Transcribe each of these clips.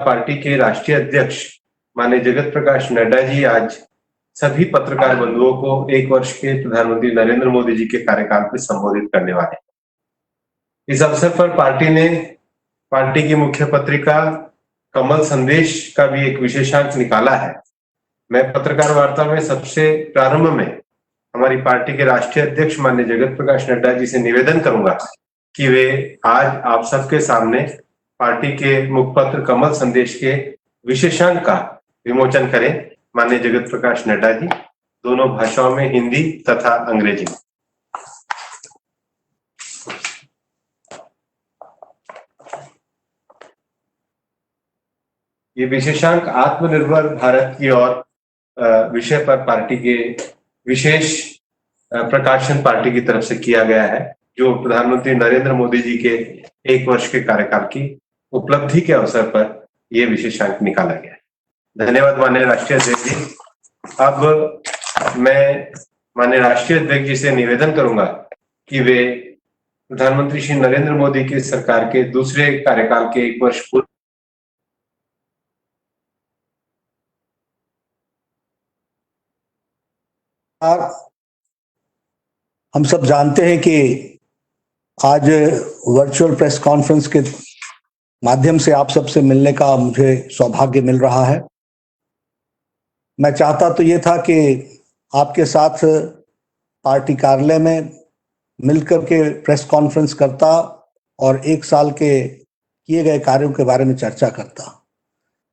Party के राष्ट्रीय अध्यक्ष माननीय जगत प्रकाश नड्डा जी आज सभी पत्रकार बंधुओं को एक वर्ष के प्रधानमंत्री नरेंद्र मोदी जी के कार्यकाल पे संबोधित करने वाले हैं। इस अवसर पर पार्टी ने पार्टी की मुख्य पत्रिका कमल संदेश का भी एक विशेषांक निकाला है। मैं पत्रकार वार्ता में सबसे प्रारंभ में हमारी पार्टी के राष्ट्रीय अध्यक्ष माननीय जगत प्रकाश नड्डा जी से निवेदन करूंगा कि वे आज आप सबके सामने पार्टी के मुखपत्र कमल संदेश के विशेषांक का विमोचन करें। माननीय जगत प्रकाश नड्डा जी, दोनों भाषाओं में, हिंदी तथा अंग्रेजी में। ये विशेषांक आत्मनिर्भर भारत की ओर विषय पर पार्टी के विशेष प्रकाशन पार्टी की तरफ से किया गया है, जो प्रधानमंत्री नरेंद्र मोदी जी के एक वर्ष के कार्यकाल की उपलब्धि के अवसर पर यह विशेषांक निकाला गया है। धन्यवाद माननीय राष्ट्रीय अध्यक्ष जी। अब मैं माननीय राष्ट्रीय अध्यक्ष जी से निवेदन करूंगा कि वे प्रधानमंत्री श्री नरेंद्र मोदी की सरकार के दूसरे कार्यकाल के एक वर्ष पूर्व हम सब जानते हैं कि आज वर्चुअल प्रेस कॉन्फ्रेंस के माध्यम से आप सबसे मिलने का मुझे सौभाग्य मिल रहा है। मैं चाहता तो ये था कि आपके साथ पार्टी कार्यालय में मिलकर के प्रेस कॉन्फ्रेंस करता और एक साल के किए गए कार्यों के बारे में चर्चा करता,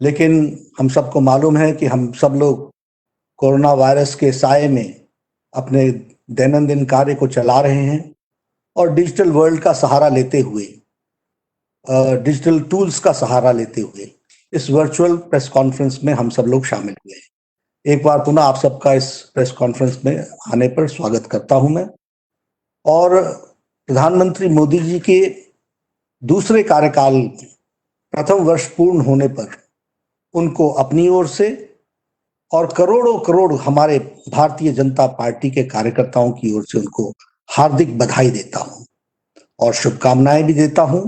लेकिन हम सबको मालूम है कि हम सब लोग कोरोना वायरस के साए में अपने दैनंदिन कार्य को चला रहे हैं और डिजिटल वर्ल्ड का सहारा लेते हुए, डिजिटल टूल्स का सहारा लेते हुए इस वर्चुअल प्रेस कॉन्फ्रेंस में हम सब लोग शामिल हुए हैं। एक बार पुनः आप सबका इस प्रेस कॉन्फ्रेंस में आने पर स्वागत करता हूं मैं। और प्रधानमंत्री मोदी जी के दूसरे कार्यकाल प्रथम वर्ष पूर्ण होने पर उनको अपनी ओर से और करोड़ों करोड़ हमारे भारतीय जनता पार्टी के कार्यकर्ताओं की ओर से उनको हार्दिक बधाई देता हूं और शुभकामनाएं भी देता हूं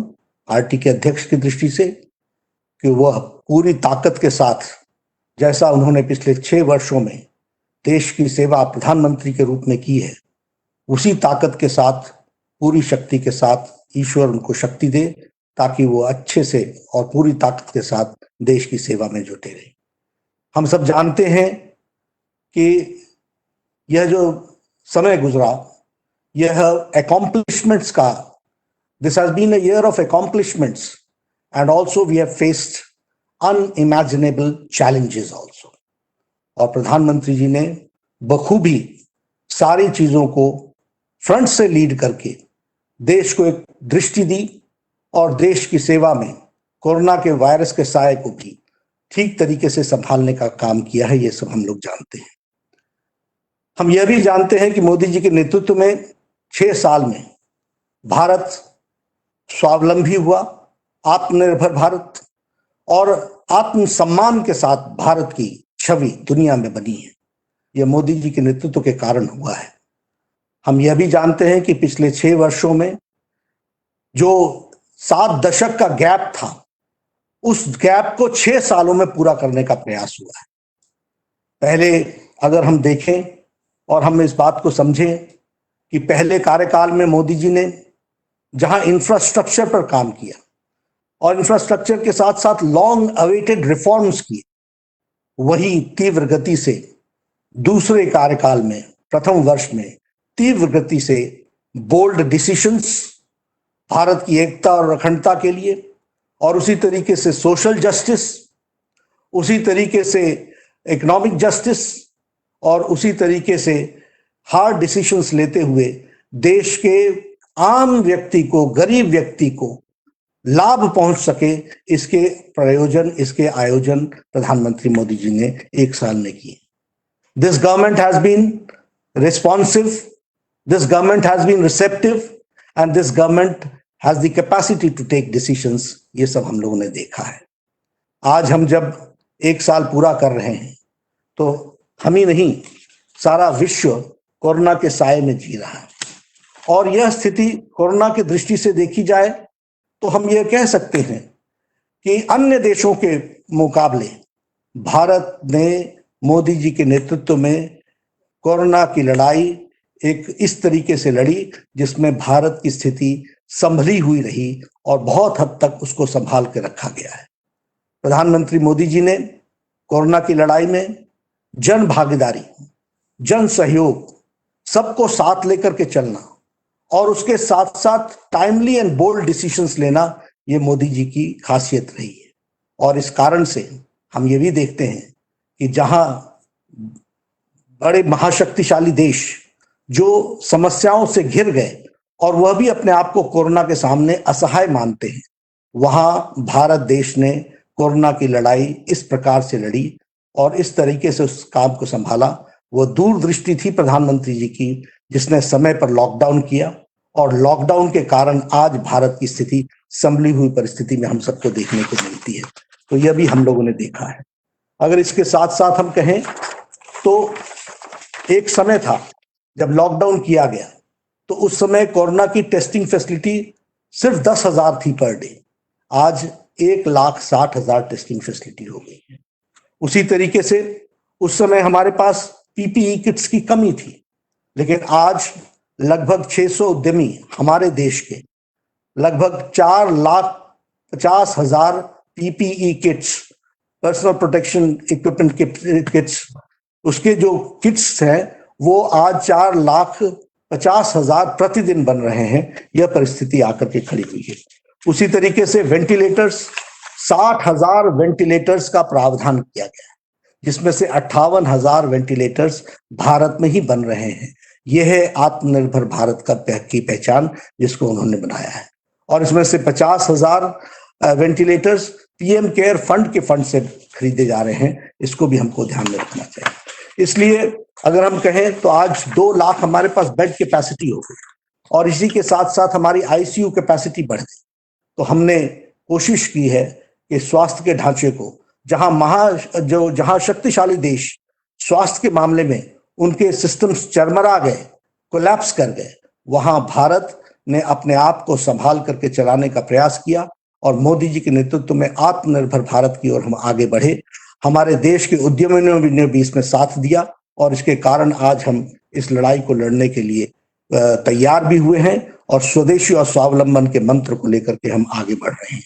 पार्टी के अध्यक्ष की दृष्टि से कि वह पूरी ताकत के साथ, जैसा उन्होंने पिछले 6 वर्षों में देश की सेवा प्रधानमंत्री के रूप में की है, उसी ताकत के साथ, पूरी शक्ति के साथ ईश्वर उनको शक्ति दे ताकि वो अच्छे से और पूरी ताकत के साथ देश की सेवा में जुटे रहे। हम सब जानते हैं कि यह जो समय गुजरा, यह अकॉम्प्लिशमेंट्स का, this has been a year of accomplishments and also we have faced unimaginable challenges also. और प्रधानमंत्री जी ने बखूबी सारी चीजों को फ्रंट से लीड करके देश को एक दृष्टि दी और देश की सेवा में कोरोना के वायरस के साए को भी ठीक तरीके से संभालने का काम किया है। ये सब हम लोग जानते हैं। हम यह भी जानते हैं कि मोदी जी के नेतृत्व में 6 साल में भारत स्वावलंबी हुआ, आत्मनिर्भर भारत और आत्मसम्मान के साथ भारत की छवि दुनिया में बनी है। यह मोदी जी के नेतृत्व के कारण हुआ है। हम यह भी जानते हैं कि पिछले 6 वर्षों में जो 7 दशक का गैप था, उस गैप को 6 सालों में पूरा करने का प्रयास हुआ है। पहले अगर हम देखें और हम इस बात को समझें कि पहले कार्यकाल में मोदी जी ने जहां इंफ्रास्ट्रक्चर पर काम किया और इंफ्रास्ट्रक्चर के साथ साथ लॉन्ग अवेटेड रिफॉर्म्स किए, वही तीव्र गति से दूसरे कार्यकाल में प्रथम वर्ष में तीव्र गति से बोल्ड डिसीजंस भारत की एकता और अखंडता के लिए, और उसी तरीके से सोशल जस्टिस, उसी तरीके से इकोनॉमिक जस्टिस और उसी तरीके से हार्ड डिसीजंस लेते हुए देश के आम व्यक्ति को, गरीब व्यक्ति को लाभ पहुंच सके, इसके प्रयोजन, इसके आयोजन प्रधानमंत्री मोदी जी ने 1 साल में किए। This government has been responsive, this government has been receptive and this government has the capacity to take decisions। ये सब हम लोगों ने देखा है। आज हम जब 1 साल पूरा कर रहे हैं तो हम ही नहीं, सारा विश्व कोरोना के साए में जी रहा है। और यह स्थिति कोरोना की दृष्टि से देखी जाए तो हम ये कह सकते हैं कि अन्य देशों के मुकाबले भारत ने मोदी जी के नेतृत्व में कोरोना की लड़ाई एक इस तरीके से लड़ी जिसमें भारत की स्थिति संभली हुई रही और बहुत हद तक उसको संभाल के रखा गया है। प्रधानमंत्री मोदी जी ने कोरोना की लड़ाई में जन भागीदारी, जन सहयोग, सबको साथ लेकर के चलना और उसके साथ साथ टाइमली एंड बोल्ड डिसीजंस लेना, ये मोदी जी की खासियत रही है। और इस कारण से हम ये भी देखते हैं कि जहां बड़े महाशक्तिशाली देश जो समस्याओं से घिर गए और वह भी अपने आप को कोरोना के सामने असहाय मानते हैं, वहां भारत देश ने कोरोना की लड़ाई इस प्रकार से लड़ी और इस तरीके से उस काम को संभाला। वो दूरदृष्टि थी प्रधानमंत्री जी की, जिसने समय पर लॉकडाउन किया और लॉकडाउन के कारण आज भारत की स्थिति संभली हुई परिस्थिति में हम सबको देखने को मिलती है। तो यह भी हम लोगों ने देखा है। अगर इसके साथ साथ हम कहें तो एक समय था जब लॉकडाउन किया गया तो उस समय कोरोना की टेस्टिंग फैसिलिटी सिर्फ 10,000 थी पर डे, आज 1,60,000 टेस्टिंग फैसिलिटी हो गई है। उसी तरीके से उस समय हमारे पास पीपीई किट्स की कमी थी, लेकिन आज लगभग 600 उद्यमी हमारे देश के लगभग 4,50,000 PPE kits, personal protection equipment kits, उसके जो किट्स हैं वो आज 4,50,000 प्रतिदिन बन रहे हैं। यह परिस्थिति आकर के खड़ी हुई है। उसी तरीके से वेंटिलेटर्स, 60,000 वेंटिलेटर्स का प्रावधान किया गया है, जिसमें से 58,000 वेंटिलेटर्स भारत में ही बन रहे हैं। यह है आत्मनिर्भर भारत की पहचान जिसको उन्होंने बनाया है। और इसमें से 50,000 वेंटिलेटर्स पीएम केयर फंड के फंड से खरीदे जा रहे हैं। इसको भी हमको ध्यान में रखना चाहिए। इसलिए अगर हम कहें तो आज 2 लाख हमारे पास बेड कैपेसिटी हो गई और इसी के साथ साथ हमारी आईसीयू कैपेसिटी बढ़ गई। तो हमने कोशिश की है कि स्वास्थ्य के ढांचे को, जहां शक्तिशाली देश स्वास्थ्य के मामले में उनके सिस्टम्स चरमरा गए, कोलैप्स कर गए, वहां भारत ने अपने आप को संभाल करके चलाने का प्रयास किया और मोदी जी के नेतृत्व में आत्मनिर्भर भारत की ओर हम आगे बढ़े। हमारे देश के उद्यमियों ने भी इसमें साथ दिया और इसके कारण आज हम इस लड़ाई को लड़ने के लिए तैयार भी हुए हैं और स्वदेशी और स्वावलंबन के मंत्र को लेकर के हम आगे बढ़ रहे हैं।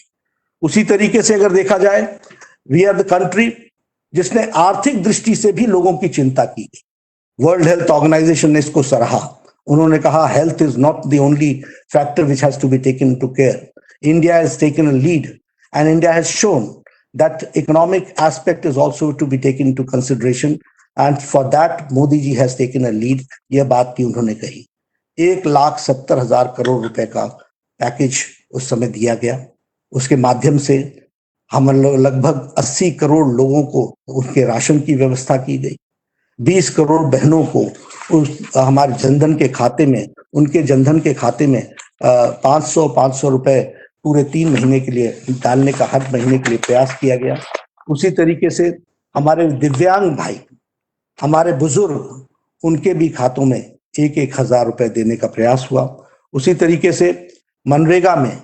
उसी तरीके से अगर देखा जाए, वी आर द कंट्री जिसने आर्थिक दृष्टि से भी लोगों की चिंता की गई। वर्ल्ड हेल्थ ऑर्गेनाइजेशन ने इसको सराहा। उन्होंने कहा health is not the only factor which has to be taken into care. India has taken a lead and India has shown that economic aspect is also to be taken into consideration and for that Modi ji has taken a lead। यह बात की उन्होंने कही। 1,70,000 करोड़ रुपए का package उस समय दिया गया। उसके माध्यम से हम लगभग 80 करोड़ लोगों को उनके राशन की व्यवस्था की गई। 20 करोड़ बहनों को हमारे जनधन के खाते में, उनके जनधन के खाते में 500 रुपए पूरे 3 महीने के लिए डालने का हर महीने के लिए प्रयास किया गया। उसी तरीके से हमारे दिव्यांग भाई, हमारे बुजुर्ग, उनके भी खातों में 1,000 रुपए देने का प्रयास हुआ। उसी तरीके से मनरेगा में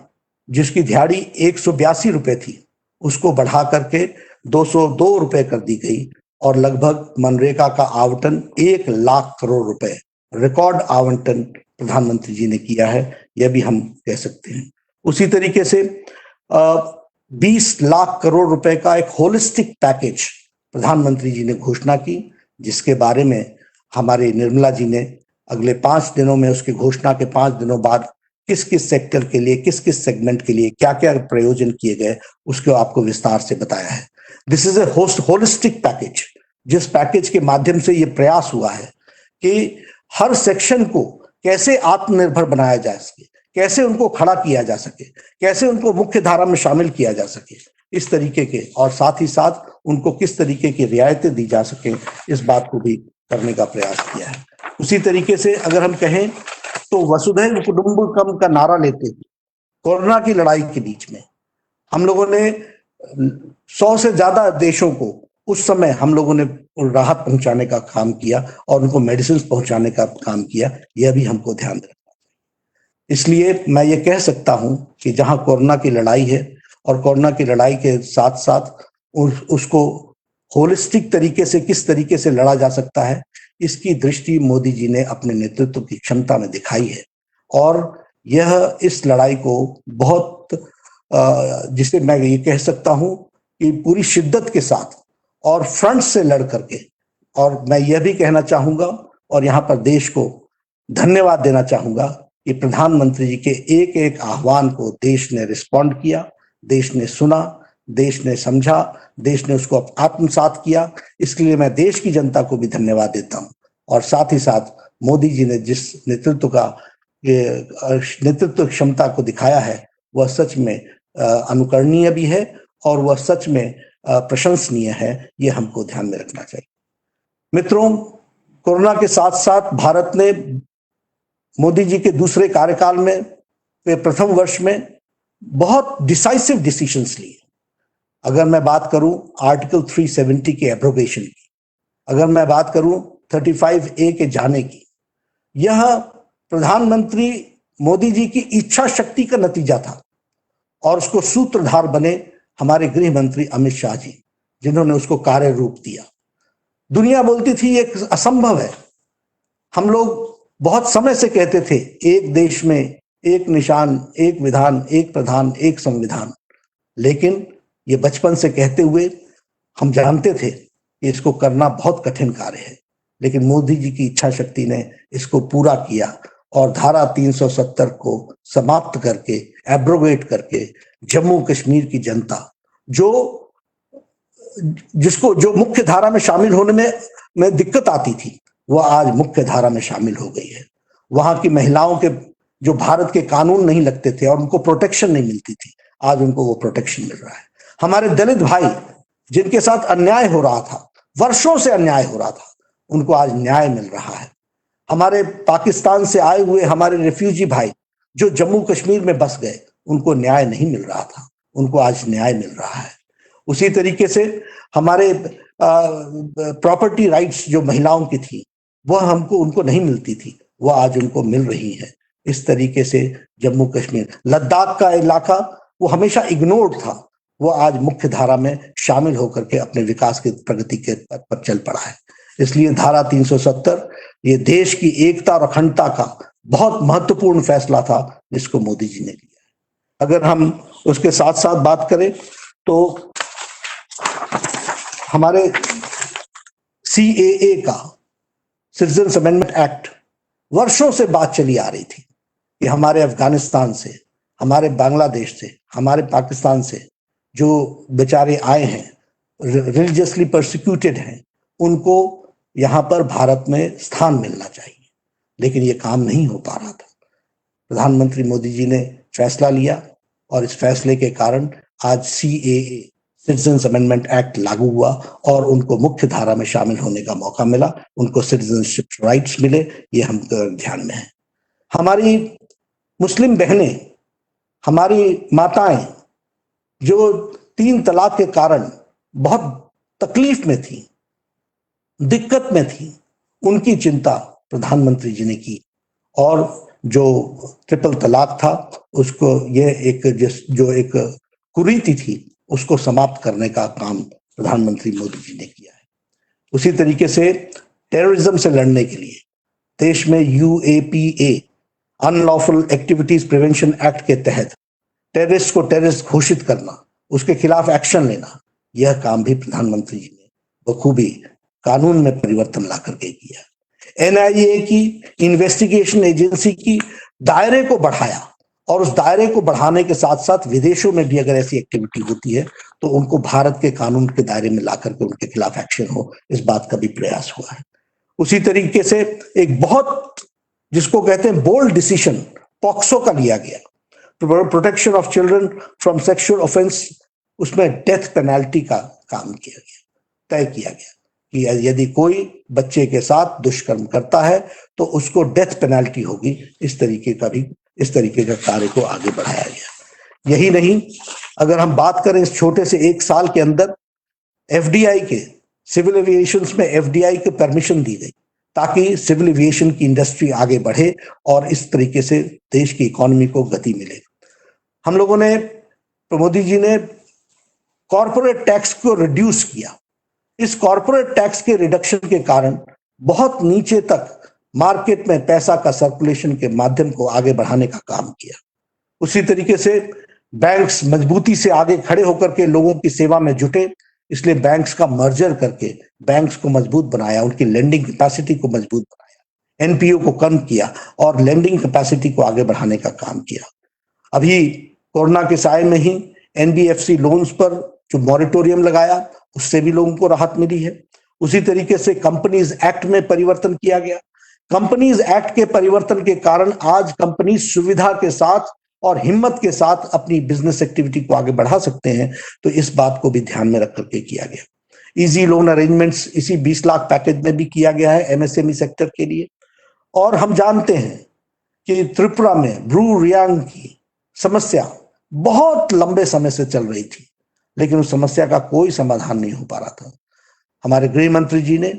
जिसकी दिहाड़ी 182 रुपए थी, उसको बढ़ा करके 202 रुपए कर दी गई और लगभग मनरेगा का आवंटन 1 लाख करोड़ रुपए रिकॉर्ड आवंटन प्रधानमंत्री जी ने किया है, यह भी हम कह सकते हैं। उसी तरीके से 20 लाख करोड़ रुपए का एक होलिस्टिक पैकेज प्रधानमंत्री जी ने घोषणा की, जिसके बारे में हमारे निर्मला जी ने अगले 5 दिनों में, उसकी घोषणा के 5 दिनों बाद किस किस सेक्टर के लिए, किस किस सेगमेंट के लिए क्या क्या प्रयोजन किए गए, उसको आपको विस्तार से बताया है। This is a holistic package, जिस पैकेज के माध्यम से ये प्रयास हुआ है कि हर सेक्शन को कैसे आत्मनिर्भर बनाया जा सके, कैसे उनको खड़ा किया जा सके, कैसे उनको मुख्य धारा में शामिल किया जा सके, इस तरीके के, और साथ ही साथ उनको किस तरीके की रियायतें दी जा सके, इस बात को भी करने का प्रयास किया है। उसी तरीके से अगर हम कहें तो वसुधैव कुटुंबकम का नारा लेते हुए कोरोना की लड़ाई के बीच में हम लोगों ने 100 से ज्यादा देशों को उस समय हम लोगों ने राहत पहुंचाने का काम किया और उनको मेडिसिन पहुंचाने का काम किया। यह भी हमको ध्यान रखना चाहिए। इसलिए मैं ये कह सकता हूं कि जहां कोरोना की लड़ाई है और कोरोना की लड़ाई के साथ साथ उसको होलिस्टिक तरीके से किस तरीके से लड़ा जा सकता है, इसकी दृष्टि मोदी जी ने अपने नेतृत्व की क्षमता में दिखाई है। और यह इस लड़ाई को बहुत जिसे मैं ये कह सकता हूं कि पूरी शिद्दत के साथ और फ्रंट से लड़ करके, और मैं यह भी कहना चाहूंगा और यहाँ पर देश को धन्यवाद देना चाहूंगा कि प्रधानमंत्री जी के एक एक आह्वान को देश ने रिस्पॉन्ड किया, देश ने सुना, देश ने समझा, देश ने उसको आत्मसात किया। इसके लिए मैं देश की जनता को भी धन्यवाद देता हूं। और साथ ही साथ मोदी जी ने जिस नेतृत्व क्षमता को दिखाया है वह सच में अनुकरणीय भी है और वह सच में प्रशंसनीय है। यह हमको ध्यान में रखना चाहिए। मित्रों, कोरोना के साथ साथ भारत ने मोदी जी के दूसरे कार्यकाल में प्रथम वर्ष में बहुत डिसाइसिव डिसीजंस लिए। अगर मैं बात करूं आर्टिकल 370 के एब्रोगेशन की, अगर मैं बात करूं 35A के जाने की, यह प्रधानमंत्री मोदी जी की इच्छा शक्ति का नतीजा था और उसको सूत्रधार बने हमारे गृह मंत्री अमित शाह जी, जिन्होंने उसको कार्य रूप दिया। दुनिया बोलती थी ये असंभव है। हम लोग बहुत समय से कहते थे एक देश में एक निशान, एक विधान, एक प्रधान, एक संविधान, लेकिन ये बचपन से कहते हुए हम जानते थे कि इसको करना बहुत कठिन कार्य है। लेकिन मोदी जी की इच्छा शक्ति ने इसको पूरा किया और धारा 370 को समाप्त करके, एब्रोगेट करके, जम्मू कश्मीर की जनता जो मुख्य धारा में शामिल होने में दिक्कत आती थी, वह आज मुख्य धारा में शामिल हो गई है। वहां की महिलाओं के जो भारत के कानून नहीं लगते थे और उनको प्रोटेक्शन नहीं मिलती थी, आज उनको वो प्रोटेक्शन मिल रहा है। हमारे दलित भाई जिनके साथ अन्याय हो रहा था, वर्षों से अन्याय हो रहा था, उनको आज न्याय मिल रहा है। हमारे पाकिस्तान से आए हुए हमारे रेफ्यूजी भाई जो जम्मू कश्मीर में बस गए, उनको न्याय नहीं मिल रहा था, उनको आज न्याय मिल रहा है। उसी तरीके से हमारे प्रॉपर्टी राइट्स जो महिलाओं की थी, वह उनको नहीं मिलती थी, वह आज उनको मिल रही है। इस तरीके से जम्मू कश्मीर, लद्दाख का इलाका वो हमेशा इग्नोर्ड था, वो आज मुख्य धारा में शामिल होकर के अपने विकास की प्रगति के पथ पर चल पड़ा है। इसलिए धारा 370 ये देश की एकता और अखंडता का बहुत महत्वपूर्ण फैसला था जिसको मोदी जी ने लिया। अगर हम उसके साथ साथ बात करें तो हमारे CAA का, सिटीजन्स अमेंडमेंट एक्ट, वर्षों से बात चली आ रही थी कि हमारे अफगानिस्तान से, हमारे बांग्लादेश से, हमारे पाकिस्तान से जो बेचारे आए हैं, रिलीजियसली परसिक्यूटेड हैं, उनको यहाँ पर भारत में स्थान मिलना चाहिए। लेकिन ये काम नहीं हो पा रहा था। प्रधानमंत्री मोदी जी ने फैसला लिया और इस फैसले के कारण आज CAA, सिटीजन्स अमेंडमेंट एक्ट लागू हुआ और उनको मुख्य धारा में शामिल होने का मौका मिला, उनको सिटीजनशिप राइट्स मिले। ये हम ध्यान में है। हमारी मुस्लिम बहनें, हमारी माताएं जो 3 तलाक के कारण बहुत तकलीफ में थी, दिक्कत में थी, उनकी चिंता प्रधानमंत्री जी ने की और जो ट्रिपल तलाक था उसको, ये एक कुरीति थी, उसको समाप्त करने का काम प्रधानमंत्री मोदी जी ने किया है। उसी तरीके से टेररिज्म से लड़ने के लिए देश में UAPA, unlawful activities prevention act के तहत टेररिस्ट को टेररिस्ट घोषित करना, उसके खिलाफ एक्शन लेना, यह काम भी प्रधानमंत्री जी ने बखूबी कानून में परिवर्तन ला करके किया। NIA की, इन्वेस्टिगेशन एजेंसी की दायरे को बढ़ाया और उस दायरे को बढ़ाने के साथ साथ विदेशों में भी अगर ऐसी एक्टिविटी होती है तो उनको भारत के कानून के दायरे में ला करके उनके खिलाफ एक्शन हो, इस बात का भी प्रयास हुआ है। उसी तरीके से एक बहुत, जिसको कहते हैं बोल्ड डिसीजन, पॉक्सो का लिया गया, protection of children from sexual offence, उसमें डेथ पेनल्टी का काम किया गया, तय किया गया कि यदि कोई बच्चे के साथ दुष्कर्म करता है तो उसको डेथ पेनल्टी होगी। इस तरीके का कार्य को आगे बढ़ाया गया। यही नहीं, अगर हम बात करें इस छोटे से 1 साल के अंदर FDI के, सिविल एविएशन में FDI के परमिशन दी गई ताकि सिविल एविएशन की इंडस्ट्री आगे बढ़े और इस तरीके से देश की इकोनॉमी को गति मिले। हम लोगों ने मोदी जी ने कॉरपोरेट टैक्स को रिड्यूस किया। इस कॉरपोरेट टैक्स के रिडक्शन के कारण बहुत नीचे तक मार्केट में पैसा का सर्कुलेशन के माध्यम को आगे बढ़ाने का काम किया। उसी तरीके से बैंक्स मजबूती से आगे खड़े होकर के लोगों की सेवा में जुटे, इसलिए बैंक्स का मर्जर करके बैंक्स को मजबूत बनाया, उनकी लेंडिंग कैपेसिटी को मजबूत बनाया, एनपीओ को कम किया और लेंडिंग कैपेसिटी को आगे बढ़ाने का काम किया। अभी कोरोना के साए में ही एनबीएफसी लोन्स पर जो मॉरिटोरियम लगाया, उससे भी लोगों को राहत मिली है। उसी तरीके से कंपनीज एक्ट में परिवर्तन किया गया। कंपनीज एक्ट के परिवर्तन के कारण आज कंपनी सुविधा के साथ और हिम्मत के साथ अपनी बिजनेस एक्टिविटी को आगे बढ़ा सकते हैं, तो इस बात को भी ध्यान में रख करके किया गया। इजी लोन अरेंजमेंट्स इसी 20 लाख पैकेज में भी किया गया है एमएसएमई सेक्टर के लिए। और हम जानते हैं कि त्रिपुरा में ब्रू रियांग की समस्या बहुत लंबे समय से चल रही थी, लेकिन उस समस्या का कोई समाधान नहीं हो पा रहा था। हमारे गृह मंत्री जी ने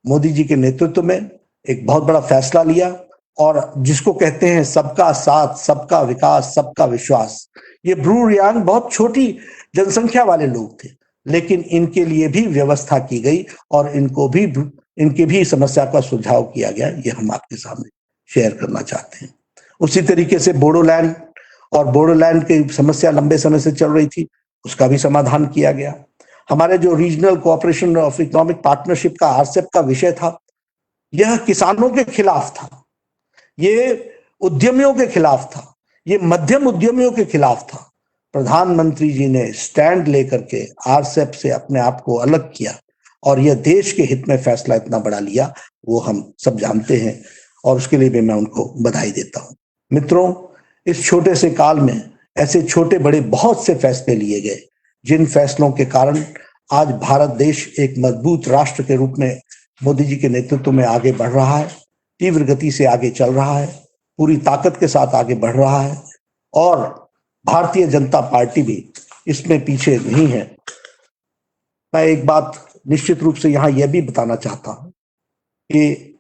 मोदी जी के नेतृत्व में एक बहुत बड़ा फैसला लिया, और जिसको कहते हैं सबका साथ, सबका विकास, सबका विश्वास। ये ब्रू रियांग बहुत छोटी जनसंख्या वाले लोग थे, लेकिन इनके लिए भी व्यवस्था की गई और इनके भी समस्या का सुझाव किया गया। ये हम आपके सामने शेयर करना चाहते हैं। उसी तरीके से बोडोलैंड की समस्या लंबे समय से चल रही थी, उसका भी समाधान किया गया। हमारे जो regional cooperation of economic partnership का आरसेप का विषय था, यह किसानों के खिलाफ था, ये उद्यमियों के खिलाफ था, ये मध्यम उद्यमियों के खिलाफ था। प्रधानमंत्री जी ने स्टैंड लेकर के आरसेप से अपने आप को अलग किया और यह देश के हित में फैसला इतना बड़ा लिया, वो हम सब जानते हैं, और उसके लिए भी मैं उनको बधाई देता हूं। मित्रों, इस छोटे से काल में ऐसे छोटे बड़े बहुत से फैसले लिए गए, जिन फैसलों के कारण आज भारत देश एक मजबूत राष्ट्र के रूप में मोदी जी के नेतृत्व में आगे बढ़ रहा है, तीव्र गति से आगे चल रहा है, पूरी ताकत के साथ आगे बढ़ रहा है, और भारतीय जनता पार्टी भी इसमें पीछे नहीं है। मैं एक बात निश्चित रूप से यहां यह भी बताना चाहता हूं कि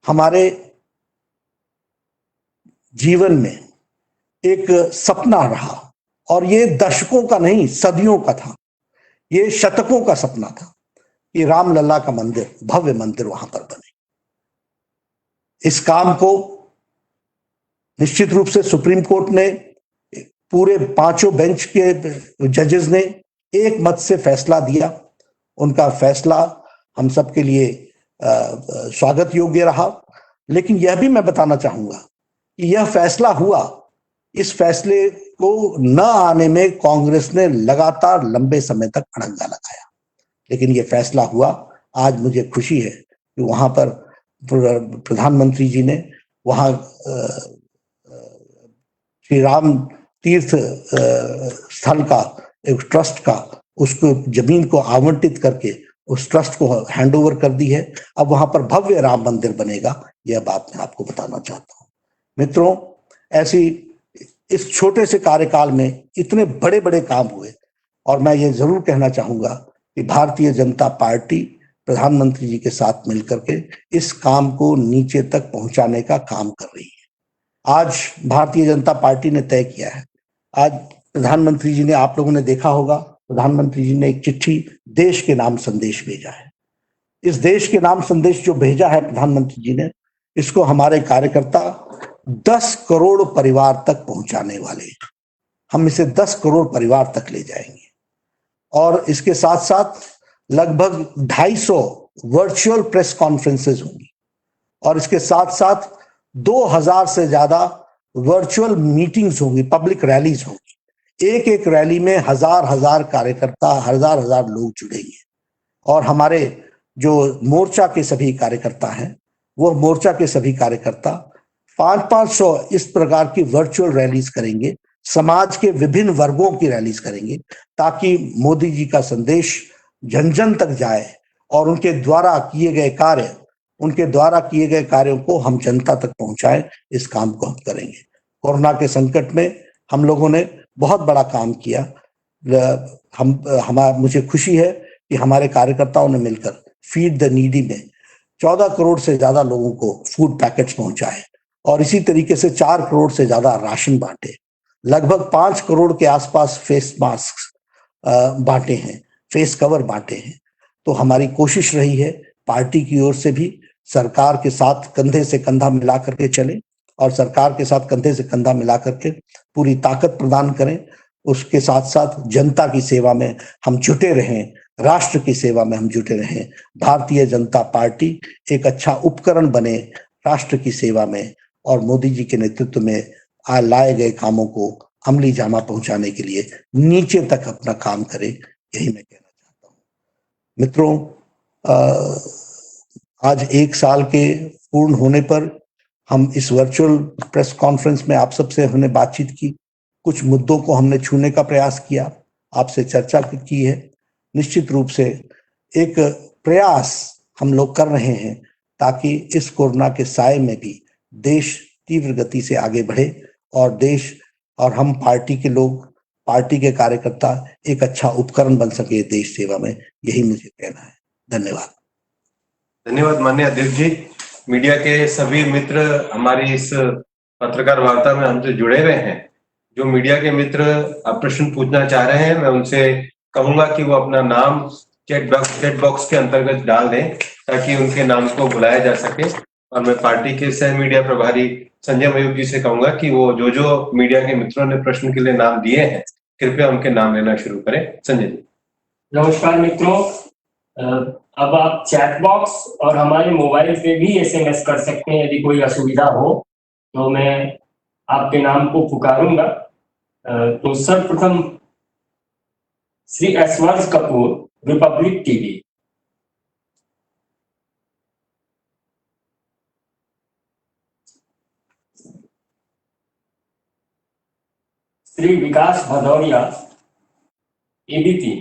हमारे जीवन में एक सपना रहा, और ये दशकों का नहीं, सदियों का था, ये शतकों का सपना था कि रामलला का मंदिर, भव्य मंदिर वहां पर बने। इस काम को निश्चित रूप से सुप्रीम कोर्ट ने, पूरे 5 बेंच के जजेस ने एक मत से फैसला दिया। उनका फैसला हम सबके लिए स्वागत योग्य रहा। लेकिन यह भी मैं बताना चाहूंगा कि यह फैसला हुआ, इस फैसले को न आने में कांग्रेस ने लगातार लंबे समय तक अड़ंगा लगाया, लेकिन यह फैसला हुआ। आज मुझे खुशी है कि वहां पर प्रधानमंत्री जी ने वहां श्री राम तीर्थ स्थल का एक ट्रस्ट का, उसको जमीन को आवंटित करके उस ट्रस्ट को हैंडओवर कर दी है। अब वहां पर भव्य राम मंदिर बनेगा, यह बात मैं आपको बताना चाहता हूं। मित्रों, ऐसी इस छोटे से कार्यकाल में इतने बड़े बड़े काम हुए, और मैं ये जरूर कहना चाहूंगा कि भारतीय जनता पार्टी प्रधानमंत्री जी के साथ मिलकर के इस काम को नीचे तक पहुंचाने का काम कर रही है। आज भारतीय जनता पार्टी ने तय किया है, आज प्रधानमंत्री जी ने, आप लोगों ने देखा होगा, प्रधानमंत्री जी ने एक चिट्ठी देश के नाम संदेश भेजा है। इस देश के नाम संदेश जो भेजा है प्रधानमंत्री जी ने, इसको हमारे कार्यकर्ता 10 करोड़ परिवार तक पहुंचाने वाले हैं। हम इसे 10 करोड़ परिवार तक ले जाएंगे, और इसके साथ साथ लगभग 250 वर्चुअल प्रेस कॉन्फ्रेंसेस होंगी, और इसके साथ साथ 2000 से ज्यादा वर्चुअल मीटिंग्स होंगी, पब्लिक रैलीज होंगी। एक एक रैली में हजार कार्यकर्ता, हजार लोग जुड़ेंगे, और हमारे जो मोर्चा के सभी कार्यकर्ता हैं, वो मोर्चा के सभी कार्यकर्ता 500 इस प्रकार की वर्चुअल रैलीज करेंगे, समाज के विभिन्न वर्गों की रैलीज करेंगे, ताकि मोदी जी का संदेश जन जन तक जाए, और उनके द्वारा किए गए कार्यों को हम जनता तक पहुंचाएं। इस काम को हम करेंगे। कोरोना के संकट में हम लोगों ने बहुत बड़ा काम किया। मुझे खुशी है कि हमारे कार्यकर्ताओं ने मिलकर फीड द नीडी में 14 करोड़ से ज्यादा लोगों को फूड पैकेट्स पहुंचाए, और इसी तरीके से 4 करोड़ से ज्यादा राशन बांटे। लगभग 5 करोड़ के आसपास फेस मास्क बांटे हैं, फेस कवर बांटे हैं। तो हमारी कोशिश रही है पार्टी की ओर से भी सरकार के साथ कंधे से कंधा मिला करके चले और सरकार के साथ कंधे से कंधा मिला करके पूरी ताकत प्रदान करें। उसके साथ साथ जनता की सेवा में हम जुटे रहें, राष्ट्र की सेवा में हम जुटे रहें। भारतीय जनता पार्टी एक अच्छा उपकरण बने राष्ट्र की सेवा में और मोदी जी के नेतृत्व में लाए गए कामों को अमली जामा पहुंचाने के लिए नीचे तक अपना काम करे, यही मैं कहना चाहता हूं। मित्रों, आज 1 साल के पूर्ण होने पर हम इस वर्चुअल प्रेस कॉन्फ्रेंस में आप सबसे हमने बातचीत की, कुछ मुद्दों को हमने छूने का प्रयास किया, आपसे चर्चा की है। निश्चित रूप से एक प्रयास हम लोग कर रहे हैं ताकि इस कोरोना के साए में भी देश तीव्र गति से आगे बढ़े और देश और हम पार्टी के लोग, पार्टी के कार्यकर्ता एक अच्छा उपकरण बन सके देश सेवा में, यही मुझे कहना है। धन्यवाद। धन्यवाद माननीय अध्यक्ष जी। मीडिया के सभी मित्र हमारी इस पत्रकार वार्ता में हमसे जुड़े हुए हैं। जो मीडिया के मित्र अब प्रश्न पूछना चाह रहे हैं, मैं उनसे कहूंगा कि वो अपना नाम चैट बॉक्स के अंतर्गत डाल दें ताकि उनके नाम को बुलाया जा सके। और मैं पार्टी के सह मीडिया प्रभारी संजय मयूख जी से कहूंगा कि वो जो मीडिया के मित्रों ने प्रश्न के लिए नाम दिए हैं, कृपया उनके नाम लेना शुरू करें। संजय जी। नमस्कार मित्रों, अब आप चैट बॉक्स और हमारे मोबाइल पे भी SMS कर सकते हैं। यदि कोई असुविधा हो तो मैं आपके नाम को पुकारूंगा। तो सर्वप्रथम श्री ऐश्वर्य कपूर, रिपब्लिक टीवी। श्री विकास भदौरिया, ABP।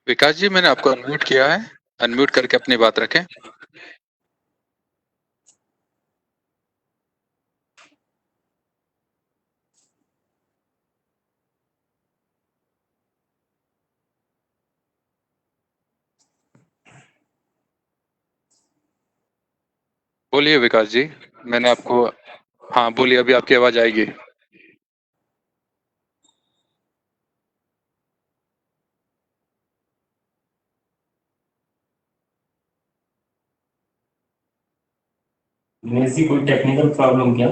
विकास जी, मैंने आपको अनम्यूट किया है, अनम्यूट करके अपनी बात रखें। बोलिए विकास जी, मैंने आपको, हाँ बोलिए, अभी आपकी आवाज आएगी। दिनेश जी, कोई टेक्निकल प्रॉब्लम क्या?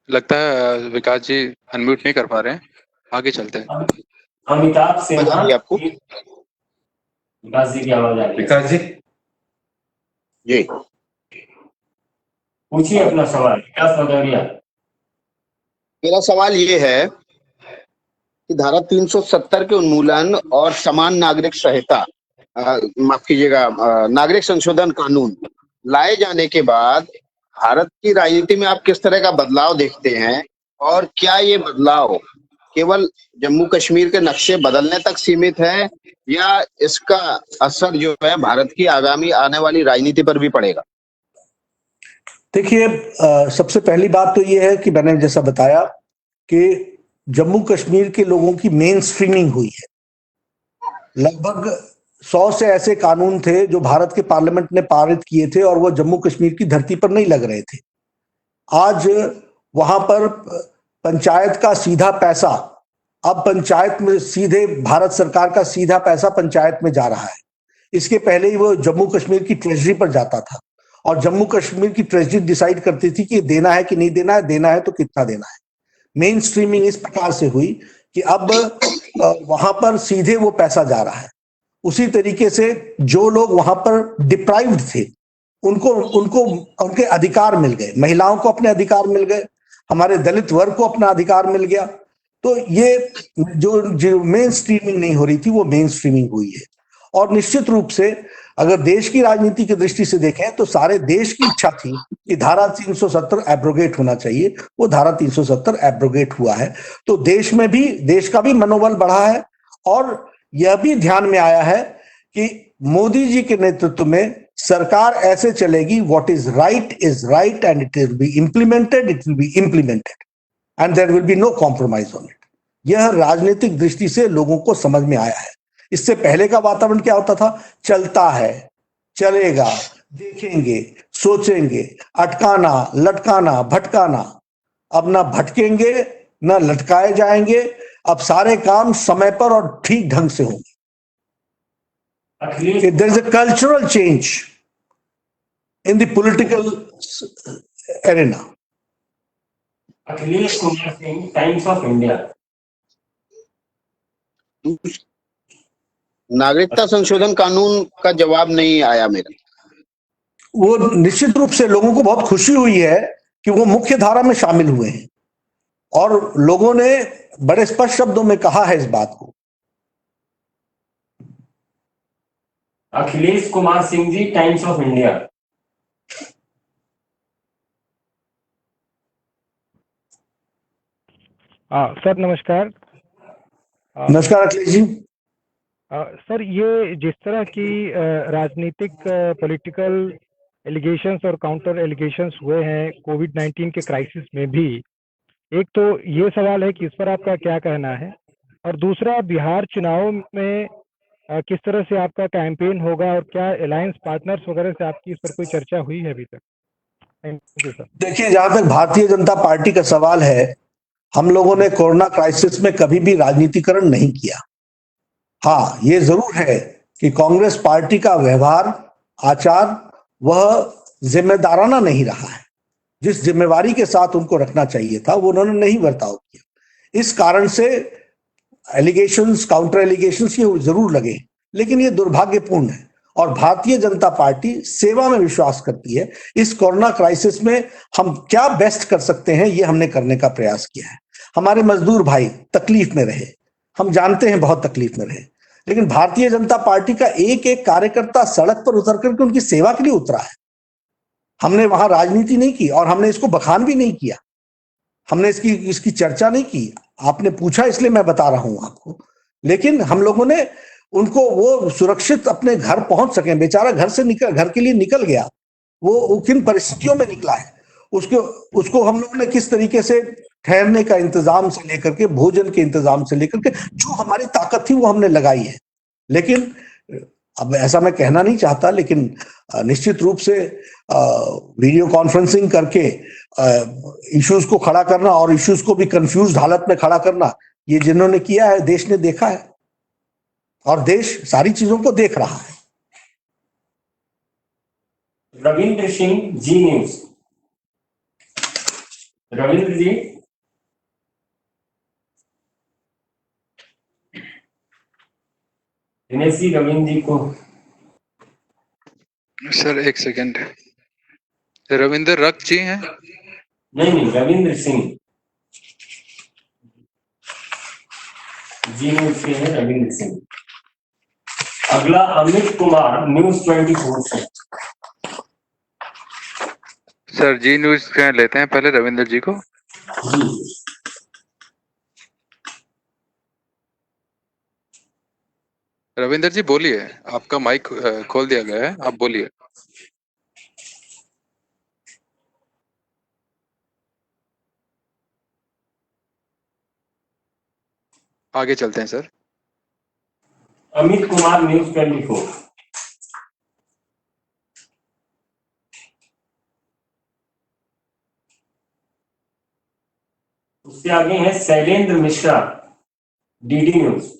लगता है विकास जी अनम्यूट नहीं कर पा रहे हैं, आगे चलते हैं। अमिताभ सिन्हा, आपको विकास जी की आवाज आ रही है। विकास जी जी पूछिए अपना सवाल। विकास भदौरिया। मेरा सवाल ये है कि धारा 370 के उन्मूलन और समान नागरिक संहिता, माफ कीजिएगा, नागरिक संशोधन कानून लाए जाने के बाद भारत की राजनीति में आप किस तरह का बदलाव देखते हैं, और क्या ये बदलाव केवल जम्मू कश्मीर के नक्शे बदलने तक सीमित है या इसका असर जो है भारत की आगामी आने वाली राजनीति पर भी पड़ेगा? देखिए, सबसे पहली बात तो ये है कि मैंने जैसा बताया कि जम्मू कश्मीर के लोगों की मेन स्ट्रीमिंग हुई है। लगभग 100 से ऐसे कानून थे जो भारत के पार्लियामेंट ने पारित किए थे और वो जम्मू कश्मीर की धरती पर नहीं लग रहे थे। आज वहां पर पंचायत का सीधा पैसा, अब पंचायत में सीधे भारत सरकार का सीधा पैसा पंचायत में जा रहा है। इसके पहले ही वो जम्मू कश्मीर की ट्रेजरी पर जाता था और जम्मू कश्मीर की ट्रेजरी डिसाइड करती थी कि देना है कि नहीं देना है, देना है तो कितना देना है। मेन स्ट्रीमिंग इस प्रकार से हुई कि अब वहां पर सीधे वो पैसा जा रहा है। उसी तरीके से जो लोग वहां पर डिप्राइव्ड थे उनको उनको उनके अधिकार मिल गए, महिलाओं को अपने अधिकार मिल गए, हमारे दलित वर्ग को अपना अधिकार मिल गया। तो ये जो मेन स्ट्रीमिंग नहीं हो रही थी वो मेन स्ट्रीमिंग हुई है। और निश्चित रूप से अगर देश की राजनीति की दृष्टि से देखें तो सारे देश की इच्छा थी कि धारा 370 एब्रोगेट होना चाहिए। वो धारा 370 एब्रोगेट हुआ है तो देश में भी, देश का भी मनोबल बढ़ा है और यह भी ध्यान में आया है कि मोदी जी के नेतृत्व में सरकार ऐसे चलेगी, what is right and it will be implemented, and there will be no compromise on it. यह राजनीतिक दृष्टि से लोगों को समझ में आया है। इससे पहले का वातावरण क्या होता था? चलता है, चलेगा, देखेंगे, सोचेंगे, अटकाना, लटकाना, भटकाना। अब ना भटकेंगे ना लटकाए जाएंगे, अब सारे काम समय पर और ठीक ढंग से होंगे। There is a cultural change in the political arena. Akhilesh Kumar Singh, times of India. नागरिकता संशोधन कानून का जवाब नहीं आया मेरा। वो निश्चित रूप से लोगों को बहुत खुशी हुई है कि वो मुख्य धारा में शामिल हुए हैं और लोगों ने बड़े स्पष्ट शब्दों में कहा है इस बात को। Akhilesh Kumar Singh ji, times of India. Sir नमस्कार। नमस्कार अखिलेश जी। सर, ये जिस तरह की राजनीतिक पॉलिटिकल एलिगेशंस और काउंटर एलिगेशंस हुए हैं कोविड-19 के क्राइसिस में भी, एक तो ये सवाल है कि इस पर आपका क्या कहना है, और दूसरा बिहार चुनाव में किस तरह से आपका कैंपेन होगा और क्या अलायंस पार्टनर्स वगैरह से आपकी इस पर कोई चर्चा हुई है अभी तक? Thank you sir. देखिए, जहां तक भारतीय जनता पार्टी का सवाल है, हम लोगों ने कोरोना क्राइसिस में कभी भी राजनीतिकरण नहीं किया। हाँ, ये जरूर है कि कांग्रेस पार्टी का व्यवहार, आचार वह जिम्मेदाराना नहीं रहा है। जिस जिम्मेवारी के साथ उनको रखना चाहिए था वो उन्होंने नहीं बर्ताव किया। इस कारण से एलिगेशंस, काउंटर एलिगेशंस ये जरूर लगे, लेकिन ये दुर्भाग्यपूर्ण है। और भारतीय जनता पार्टी सेवा में विश्वास करती है। इस कोरोना क्राइसिस में हम क्या बेस्ट कर सकते हैं, ये हमने करने का प्रयास किया है। हमारे मजदूर भाई तकलीफ में रहे, हम जानते हैं बहुत तकलीफ में रहे, लेकिन भारतीय जनता पार्टी का एक एक कार्यकर्ता सड़क पर उतर करके उनकी सेवा के लिए उतरा है। हमने वहां राजनीति नहीं की और हमने इसको बखान भी नहीं किया। हमने इसकी चर्चा नहीं की। आपने पूछा इसलिए मैं बता रहा हूं आपको। लेकिन हम लोगों ने उनको वो सुरक्षित अपने घर पहुंच सके। बेचारा घर के लिए निकल गया, वो किन परिस्थितियों में निकला है, उसको हम लोगों ने किस तरीके से ठहरने का इंतजाम से लेकर के, भोजन के इंतजाम से लेकर के, जो हमारी ताकत थी वो हमने लगाई है। लेकिन अब ऐसा मैं कहना नहीं चाहता, लेकिन निश्चित रूप से वीडियो कॉन्फ्रेंसिंग करके इश्यूज को खड़ा करना और इश्यूज को भी कंफ्यूज्ड हालत में खड़ा करना, ये जिन्होंने किया है देश ने देखा है और देश सारी चीजों को देख रहा है। रविंद्र सिंह, जी न्यूज। रविंद्र जी। दिनेश जी, रविंद्र जी को। सर एक सेकंड, रविंद्र रख जी हैं? नहीं, रविंद्र सिंह जी न्यूज के हैं, रविंद्र सिंह। अगला अमित कुमार, न्यूज 24 से। सर जी न्यूज पे लेते हैं पहले रविंद्र जी को। जी। रविंद्र जी बोलिए, आपका माइक खोल दिया गया है, आप बोलिए। आगे चलते हैं सर। अमित कुमार, न्यूज 24। उससे आगे है शैलेंद्र मिश्रा, डीडी न्यूज।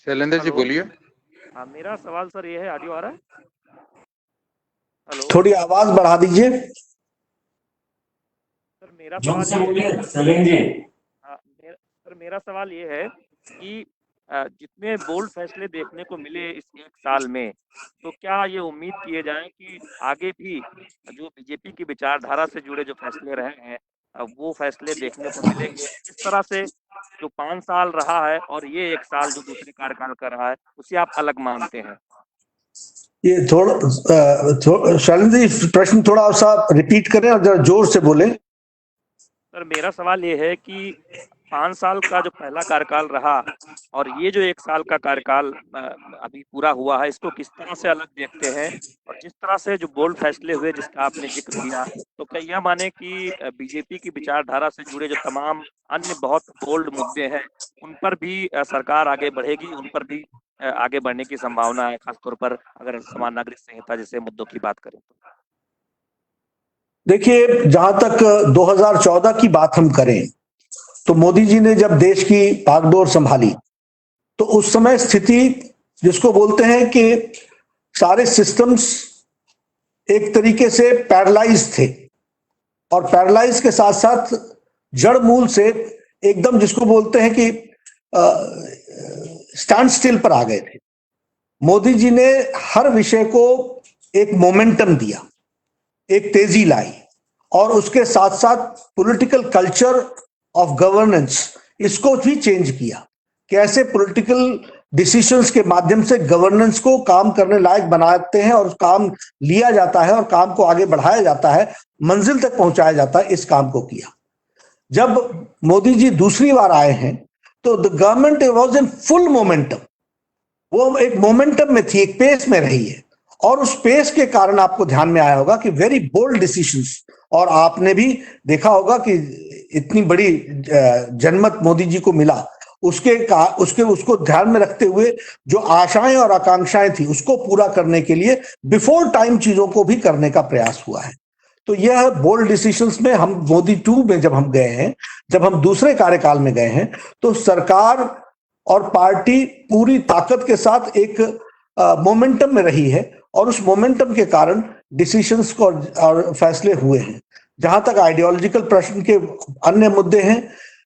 शैलेंद्र जी बोलिए। हाँ, मेरा सवाल सर ये है, ऑडियो आ रहा है? हेलो थोड़ी आवाज बढ़ा दीजिए सर। मेरा जोर सवाल से ये बोलिए है, शैलेंद्र जी। हाँ, सर मेरा सवाल ये है कि जितने बोल्ड फैसले देखने को मिले इस एक साल में, तो क्या ये उम्मीद किए जाए कि आगे भी जो बीजेपी की विचारधारा से जुड़े जो फैसले रहे हैं वो फैसले देखने को मिलेंगे? इस तरह से जो 5 साल रहा है और ये एक साल जो दूसरे कार्यकाल का रहा है, उसे आप अलग मानते हैं? ये शैलेंद्र जी, प्रश्न थोड़ा सा रिपीट करें और जरा जोर से बोलें। सर मेरा सवाल ये है कि 5 साल का जो पहला कार्यकाल रहा और ये जो 1 साल का कार्यकाल अभी पूरा हुआ है, इसको किस तरह से अलग देखते हैं? और जिस तरह से जो बोल्ड फैसले हुए जिसका आपने जिक्र किया, तो क्या यह माने कि बीजेपी की विचारधारा से जुड़े जो तमाम अन्य बहुत बोल्ड मुद्दे हैं, उन पर भी सरकार आगे बढ़ेगी, उन पर भी आगे बढ़ने की संभावना है, खासतौर पर अगर समान नागरिक संहिता जैसे मुद्दों की बात करें तो? देखिए, जहां तक 2014 की बात हम करें तो मोदी जी ने जब देश की बागडोर संभाली तो उस समय स्थिति जिसको बोलते हैं कि सारे सिस्टम्स एक तरीके से पैरालाइज थे, और पैरालाइज के साथ साथ जड़ मूल से एकदम जिसको बोलते हैं कि स्टैंड स्टिल पर आ गए थे। मोदी जी ने हर विषय को एक मोमेंटम दिया, एक तेजी लाई, और उसके साथ साथ पॉलिटिकल कल्चर ऑफ गवर्नेंस इसको भी चेंज किया। कैसे पॉलिटिकल डिसीजंस के माध्यम से गवर्नेंस को काम करने लायक बनाते हैं और काम लिया जाता है और काम को आगे बढ़ाया जाता है, मंजिल तक पहुंचाया जाता है, इस काम को किया। जब मोदी जी दूसरी बार आए हैं तो the government was in full momentum, वो एक मोमेंटम में थी, एक पेस में रही है, और उस पेस के कारण आपको ध्यान में आया होगा कि वेरी बोल्ड डिसीजंस, और आपने भी देखा होगा कि इतनी बड़ी जनमत मोदी जी को मिला, उसको ध्यान में रखते हुए जो आशाएं और आकांक्षाएं थी उसको पूरा करने के लिए बिफोर टाइम चीजों को भी करने का प्रयास हुआ है। तो यह बोल्ड डिसीजंस में हम मोदी 2 में जब हम गए हैं, जब हम दूसरे कार्यकाल में गए हैं, तो सरकार और पार्टी पूरी ताकत के साथ एक मोमेंटम में रही है, और उस मोमेंटम के कारण डिसीजंस को और फैसले हुए हैं। जहां तक आइडियोलॉजिकल प्रश्न के अन्य मुद्दे हैं,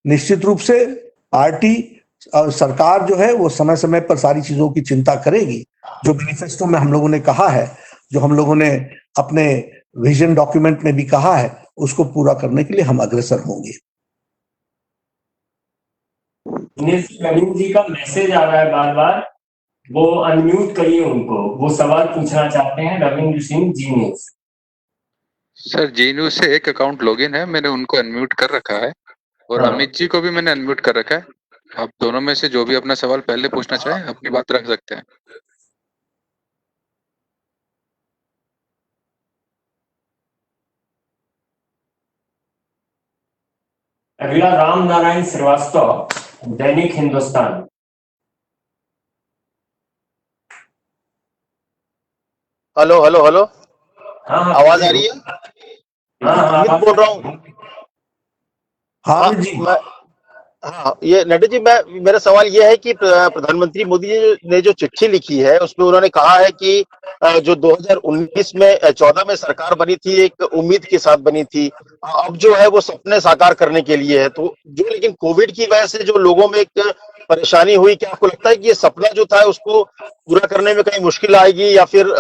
निश्चित रूप से पार्टी और सरकार जो है वो समय समय पर सारी चीजों की चिंता करेगी। जो मैनिफेस्टो में हम लोगों ने कहा है, जो हम लोगों ने अपने विजन डॉक्यूमेंट में भी कहा है, उसको पूरा करने के लिए हम अग्रसर होंगे। नवीन जी का मैसेज आ रहा है बार बार, वो अनम्यूट करिए उनको, वो सवाल पूछना चाहते हैं। रविंद्र सिंह जी न्यूज। सर जी न्यूज से एक अकाउंट लॉगिन है, मैंने उनको अनम्यूट कर रखा है, और हाँ। अमित जी को भी मैंने अनम्यूट कर रखा है। आप दोनों में से जो भी अपना सवाल पहले पूछना चाहें अपनी बात रख सकते हैं। अगला राम नारायण श्रीवास्तव, दैनिक हिंदुस्तान। हेलो हेलो हेलो, हाँ, आवाज आ रही है? हाँ, अमित बोल रहा हूँ। हाँ जी। हाँ, ये नड्डा जी, मेरा सवाल ये है कि प्रधानमंत्री मोदी जी ने जो चिट्ठी लिखी है उसमें उन्होंने कहा है कि जो 2019 में 14 में सरकार बनी थी एक उम्मीद के साथ बनी थी, अब जो है वो सपने साकार करने के लिए है। तो जो लेकिन कोविड की वजह से जो लोगों में एक परेशानी हुई, क्या आपको लगता है कि ये सपना जो था उसको पूरा करने में कहीं मुश्किल आएगी, या फिर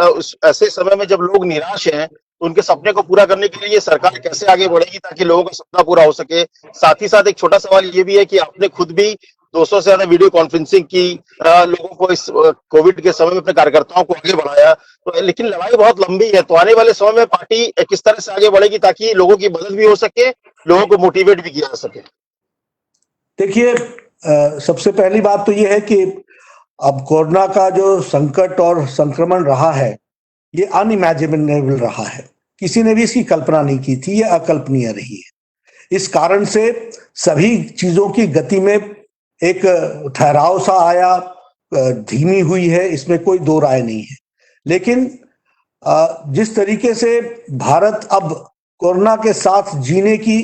ऐसे समय में जब लोग निराश हैं तो उनके सपने को पूरा करने के लिए ये सरकार कैसे आगे बढ़ेगी ताकि लोगों का सपना पूरा हो सके? साथ ही साथ एक छोटा सवाल ये भी है कि आपने खुद भी 200 से ज्यादा वीडियो कॉन्फ्रेंसिंग की, लोगों को इस कोविड के समय में अपने कार्यकर्ताओं को आगे बढ़ाया, तो लेकिन लड़ाई बहुत लंबी है। तो आने वाले समय में पार्टी किस तरह से आगे बढ़ेगी ताकि लोगों की मदद भी हो सके, लोगों को मोटिवेट भी किया जा सके? देखिए, सबसे पहली बात तो ये है कि अब कोरोना का जो संकट और संक्रमण रहा है, ये अनइमेजिनेबल रहा है। किसी ने भी इसकी कल्पना नहीं की थी, ये अकल्पनीय रही है। इस कारण से सभी चीजों की गति में एक ठहराव सा आया, धीमी हुई है, इसमें कोई दो राय नहीं है। लेकिन जिस तरीके से भारत अब कोरोना के साथ जीने की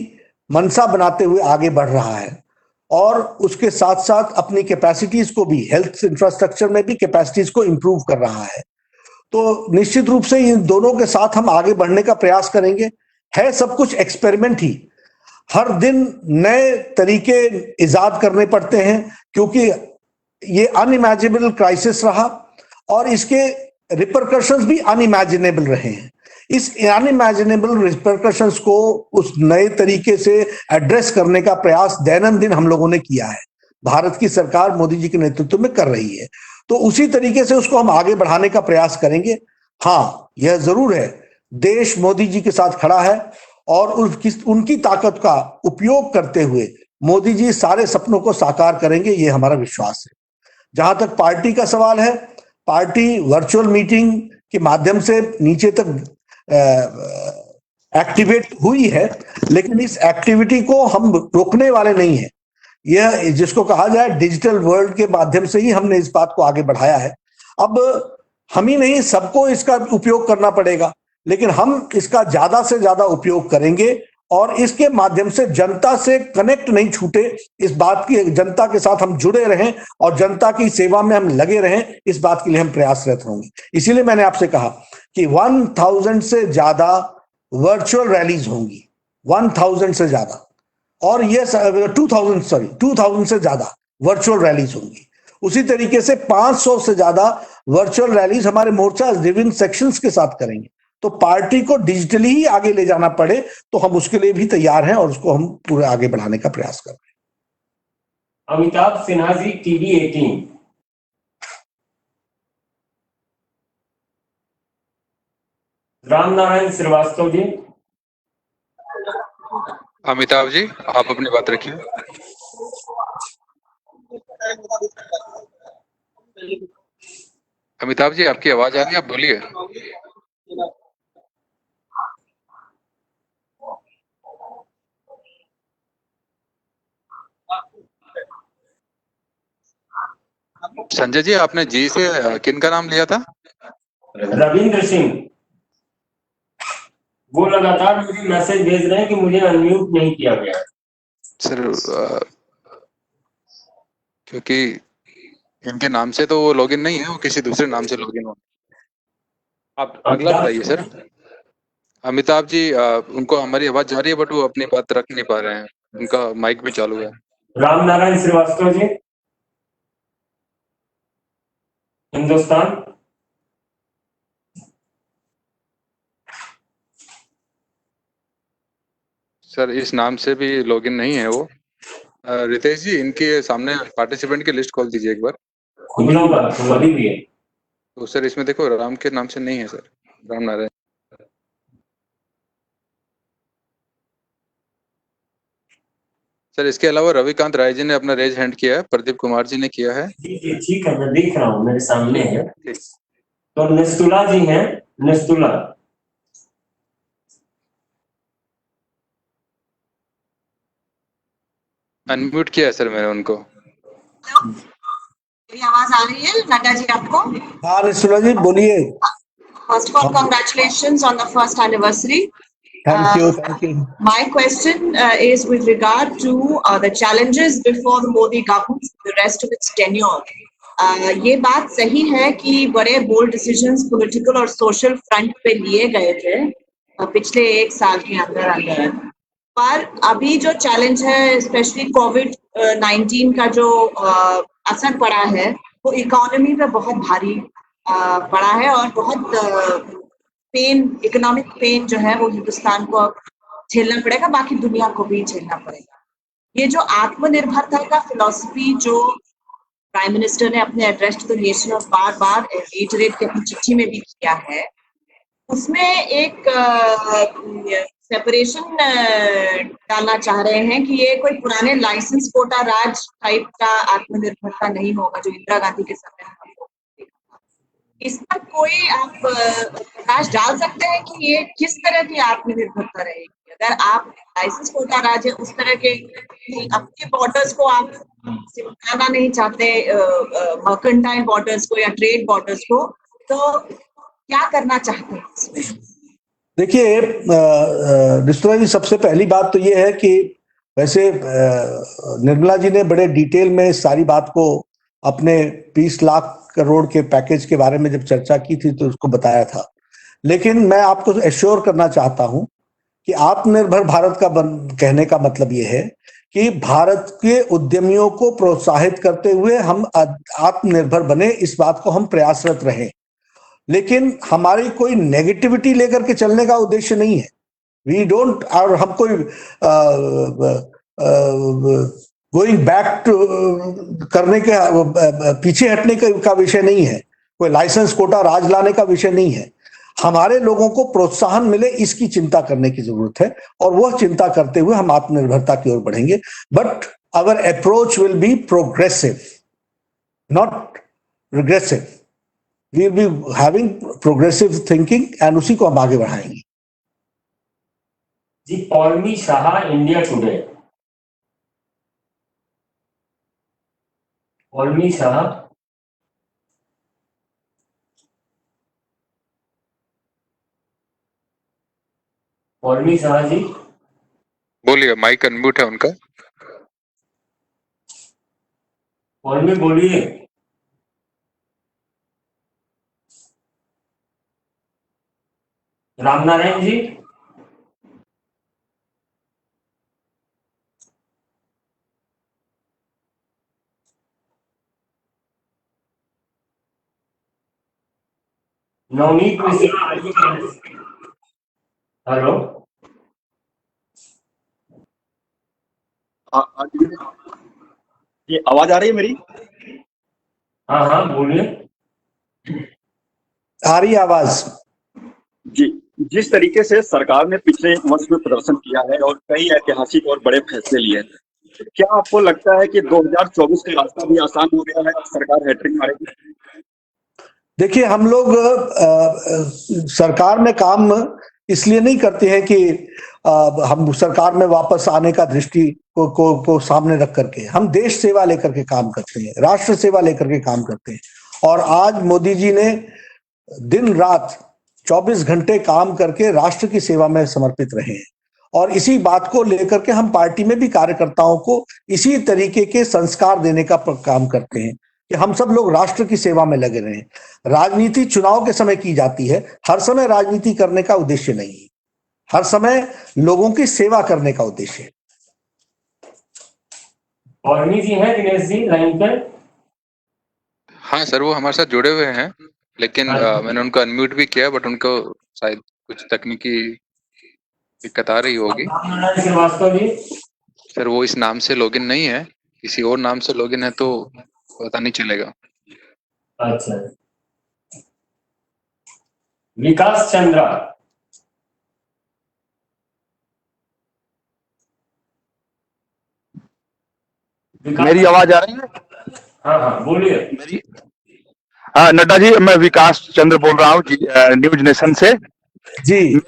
मंशा बनाते हुए आगे बढ़ रहा है, और उसके साथ साथ अपनी कैपेसिटीज को भी, हेल्थ इंफ्रास्ट्रक्चर में भी कैपेसिटीज को इंप्रूव कर रहा है, तो निश्चित रूप से इन दोनों के साथ हम आगे बढ़ने का प्रयास करेंगे। है सब कुछ एक्सपेरिमेंट ही, हर दिन नए तरीके इजाद करने पड़ते हैं, क्योंकि ये अनइमेजिनेबल क्राइसिस रहा और इसके रिपरकशंस भी अनइमेजिनेबल रहे हैं। इस अनइमेजिनेबल रिपरकशंस को उस नए तरीके से एड्रेस करने का प्रयास दैनंदिन हम लोगों ने किया है, भारत की सरकार मोदी जी के नेतृत्व में कर रही है। तो उसी तरीके से उसको हम आगे बढ़ाने का प्रयास करेंगे। हाँ, यह जरूर है, देश मोदी जी के साथ खड़ा है और उनकी ताकत का उपयोग करते हुए मोदी जी सारे सपनों को साकार करेंगे, ये हमारा विश्वास है। जहां तक पार्टी का सवाल है, पार्टी वर्चुअल मीटिंग के माध्यम से नीचे तक एक्टिवेट हुई है, लेकिन इस एक्टिविटी को हम रोकने वाले नहीं हैं। यह जिसको कहा जाए डिजिटल वर्ल्ड के माध्यम से ही हमने इस बात को आगे बढ़ाया है। अब हम ही नहीं, सबको इसका उपयोग करना पड़ेगा, लेकिन हम इसका ज्यादा से ज्यादा उपयोग करेंगे और इसके माध्यम से जनता से कनेक्ट नहीं छूटे, इस बात की जनता के साथ हम जुड़े रहें और जनता की सेवा में हम लगे रहें, इस बात के लिए हम प्रयासरत होंगे। इसीलिए मैंने आपसे कहा कि 1000 से ज्यादा वर्चुअल रैलीज होंगी, 1000 से ज्यादा, और ये 2000 से ज्यादा वर्चुअल रैलीज होंगी। उसी तरीके से 500 से ज्यादा वर्चुअल रैलीज हमारे मोर्चा विभिन्न सेक्शंस के साथ करेंगे। तो पार्टी को डिजिटली ही आगे ले जाना पड़े तो हम उसके लिए भी तैयार हैं और उसको हम पूरे आगे बढ़ाने का प्रयास कर रहे हैं। अमिताभ सिन्हा जी, टीवी 18। रामनारायण श्रीवास्तव जी। अमिताभ जी, आप अपनी बात रखिए। अमिताभ जी, आपकी आवाज आ रही है, आप बोलिए। संजय जी, आपने जी से किन का नाम लिया था? रविंद्र सिंह। वो लगातार मुझे मैसेज भेज रहे हैं कि मुझे अनम्यूट नहीं किया गया। सर, क्योंकि इनके नाम से तो वो लॉगिन नहीं है, वो किसी दूसरे नाम से लॉगिन हो। आप अगला बताइए सर। अमिताभ जी, उनको हमारी आवाज जा रही है बट वो अपनी बात रख नहीं पा रहे हैं, उनका माइक भी चालू है। रामनारायण श्रीवास्तव जी, हिंदुस्तान। सर, इस नाम से भी लॉगिन नहीं है वो। रितेश जी, इनके सामने पार्टिसिपेंट की लिस्ट खोल दीजिए एक बार। खुली भी है तो सर इसमें देखो, राम के नाम से नहीं है सर, राम नारायण। सर, इसके अलावा रविकांत राय जी ने अपना रेज हैंड किया है, प्रदीप कुमार जी ने किया है। जी, ठीक है, मैं देख रहा हूँ, मेरे सामने है। तो निस्तुला जी हैं, निस्तुला। अनम्यूट किया है सर मैंने उनको। मेरी आवाज आ रही है नड्डा जी आपको? हाँ निस्तुला जी, बोलिए। First of all, congratulations on the first anniversary. Thank you. My question is with regard to the challenges before the Modi government for the rest of its tenure. ये बात सही है कि बड़े बोल्ड डिसीजंस पॉलिटिकल और social front पे लिए गए थे पिछले 1 साल के अंदर, पर अभी जो चैलेंज है, स्पेशली कोविड-19 का जो असर पड़ा है, वो इकोनॉमी पे बहुत भारी पड़ा है और बहुत इकोनॉमिक पेन जो है वो हिंदुस्तान को झेलना पड़ेगा, बाकी दुनिया को भी झेलना पड़ेगा। ये जो आत्मनिर्भरता का फिलॉसफी जो प्राइम मिनिस्टर ने अपने एड्रेस टू द नेशन और बार-बार रिटरेट की अपनी चिट्ठी में भी किया है, उसमें एक सेपरेशन डालना चाह रहे हैं कि ये कोई पुराने लाइसेंस कोटा राज टाइप का आत्मनिर्भरता नहीं होगा जो इंदिरा गांधी के समय में। इस पर कोई आप प्रकाश डाल सकते हैं कि ये किस तरह की आत्मनिर्भरता रहेगी? अगर आप लाइसेंस कोटा राज है, उस तरह के अपने बॉर्डर्स को आप सिमटाना नहीं चाहते, मर्केंटाइल बॉर्डर्स को या ट्रेड बॉर्डर्स को, तो क्या करना चाहते हैं इसमें? देखिए निस्तुला जी, सबसे पहली बात तो ये है कि वैसे निर्मला जी ने बड़े डिटेल में सारी बात को अपने 20 लाख करोड़ के पैकेज के बारे में जब चर्चा की थी तो उसको बताया था। लेकिन मैं आपको एश्योर करना चाहता हूं कि आत्मनिर्भर भारत का कहने का मतलब ये है कि भारत के उद्यमियों को प्रोत्साहित करते हुए हम आत्मनिर्भर बने, इस बात को हम प्रयासरत रहें। लेकिन हमारी कोई नेगेटिविटी लेकर के चलने का उद्देश्य नहीं है। वी डोंट, और हम कोई गोइंग बैक टू करने के पीछे हटने का विषय नहीं है, कोई लाइसेंस कोटा राज लाने का विषय नहीं है। हमारे लोगों को प्रोत्साहन मिले, इसकी चिंता करने की जरूरत है, और वह चिंता करते हुए हम आत्मनिर्भरता की ओर बढ़ेंगे। But our approach will be progressive, not regressive. We will be having progressive thinking and उसी को हम आगे बढ़ाएंगे। जी, पौर्णमी शाह, इंडिया टुडे। पौर्णमी शाह। पौर्णमी शाह जी बोलिए, माइक अनम्यूट है उनका। पौर्णमी बोलिए। रामनारायण जी। नवनीत मिश्रा। हेलो। ये आवाज आ रही है मेरी? हाँ हाँ बोलिए। आ रही आवाज? जी, जिस तरीके से सरकार ने पिछले वर्ष में प्रदर्शन किया है और कई ऐतिहासिक और बड़े फैसले लिए हैं, तो क्या आपको लगता है कि 2024 का रास्ता भी आसान हो गया है, सरकार हैट्रिक मारेगी? देखिए, हम लोग सरकार में काम इसलिए नहीं करते हैं कि हम सरकार में वापस आने का दृष्टि को सामने रख करके, हम देश सेवा लेकर के काम करते हैं, राष्ट्र सेवा लेकर के काम करते हैं। और आज मोदी जी ने दिन रात 24 घंटे काम करके राष्ट्र की सेवा में समर्पित रहे हैं, और इसी बात को लेकर के हम पार्टी में भी कार्यकर्ताओं को इसी तरीके के संस्कार देने का काम करते हैं कि हम सब लोग राष्ट्र की सेवा में लगे रहें। राजनीति चुनाव के समय की जाती है, हर समय राजनीति करने का उद्देश्य नहीं है, हर समय लोगों की सेवा करने का उद्देश्य है। पौर्णमी जी हैं, दिनेश जी लाइन पर? हाँ सर, वो हमारे साथ जुड़े हुए हैं, लेकिन मैंने उनको अनम्यूट भी किया, बट उनको शायद कुछ तकनीकी दिक्कत आ रही होगी। रामनारायण श्रीवास्तव जी। सर वो इस नाम से लॉगिन नहीं है, किसी और नाम से लॉगिन है तो पता नहीं चलेगा। अच्छा। विकास चंद्रा। मेरी आवाज आ रही है? हाँ हाँ बोलिए। मेरी हाँ नड्डा जी, मैं विकास चंद्र बोल रहा हूँ न्यूज नेशन से। जी,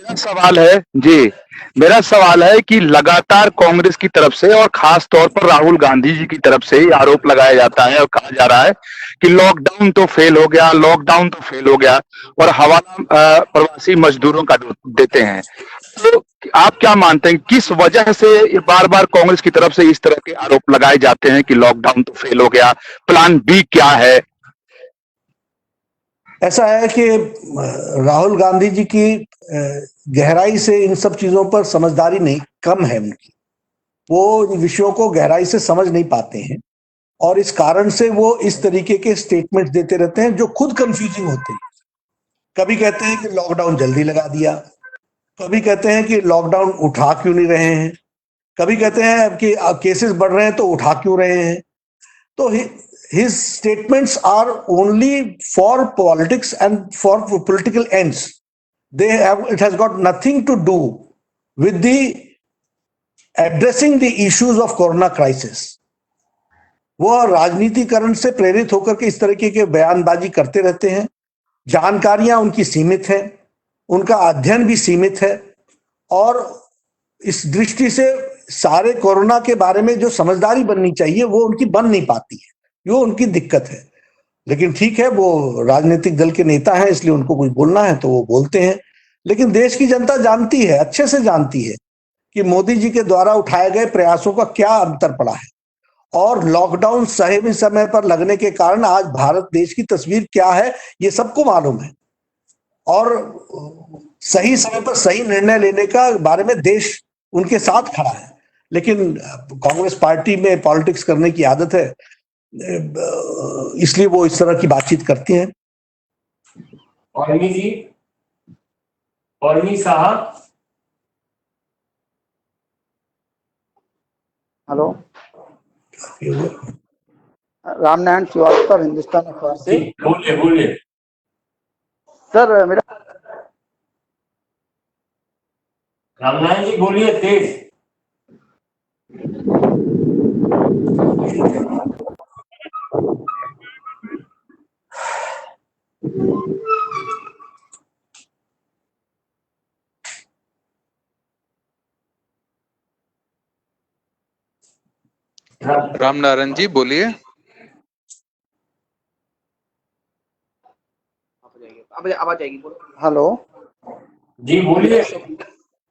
मेरा सवाल है कि लगातार कांग्रेस की तरफ से और खास तौर पर राहुल गांधी जी की तरफ से आरोप लगाया जाता है और कहा जा रहा है कि लॉकडाउन तो फेल हो गया, लॉकडाउन तो फेल हो गया, और हवाला प्रवासी मजदूरों का देते हैं। तो आप क्या मानते हैं, किस वजह से बार बार कांग्रेस की तरफ से इस तरह के आरोप लगाए जाते हैं कि लॉकडाउन तो फेल हो गया? प्लान बी क्या है? ऐसा है कि राहुल गांधी जी की गहराई से इन सब चीजों पर समझदारी नहीं, कम है उनकी। वो इन विषयों को गहराई से समझ नहीं पाते हैं, और इस कारण से वो इस तरीके के स्टेटमेंट्स देते रहते हैं जो खुद कंफ्यूजिंग होते हैं। कभी कहते हैं कि लॉकडाउन जल्दी लगा दिया, कभी कहते हैं कि लॉकडाउन उठा क्यों नहीं रहे हैं, कभी कहते हैं कि केसेस बढ़ रहे हैं तो उठा क्यों रहे हैं। तो his statements are only for politics and for political ends. It has got nothing to do with the addressing the issues of corona crisis. वो राजनीतिकरण से प्रेरित होकर के इस तरीके के बयानबाजी करते रहते हैं। जानकारियां उनकी सीमित है, उनका अध्ययन भी सीमित है, और इस दृष्टि से सारे कोरोना के बारे में जो समझदारी बननी चाहिए वो उनकी बन नहीं पाती है, वो उनकी दिक्कत है। लेकिन ठीक है, वो राजनीतिक दल के नेता हैं, इसलिए उनको कुछ बोलना है तो वो बोलते हैं। लेकिन देश की जनता जानती है, अच्छे से जानती है कि मोदी जी के द्वारा उठाए गए प्रयासों का क्या अंतर पड़ा है, और लॉकडाउन सही समय पर लगने के कारण आज भारत देश की तस्वीर क्या है ये सबको मालूम है, और सही समय पर सही निर्णय लेने का बारे में देश उनके साथ खड़ा है। लेकिन कांग्रेस पार्टी में पॉलिटिक्स करने की आदत है, इसलिए वो इस तरह की बातचीत करती हैं। पौर्णमी जी, पौर्णमी साहब। हेलो, रामनारायण श्रीवास्तव, हिंदुस्तान अखबार से। बोलिए बोलिए। सर रामनारायण जी बोलिए तेज। रामनारायण जी बोलिए। आवाज आएगी, हेलो जी बोलिए।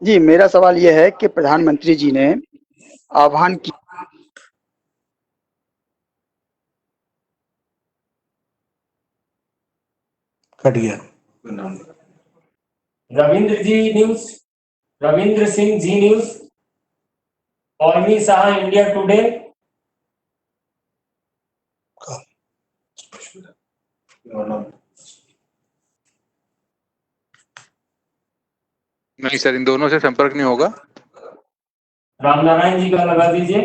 जी, मेरा सवाल यह है कि प्रधानमंत्री जी ने आह्वान किया कट गया। Ravindra Zee News, Ravindra Singh Zee News, Paulami Shah India Today. नहीं सर, इन दोनों से संपर्क नहीं होगा। रामनारायण जी का लगा दीजिए।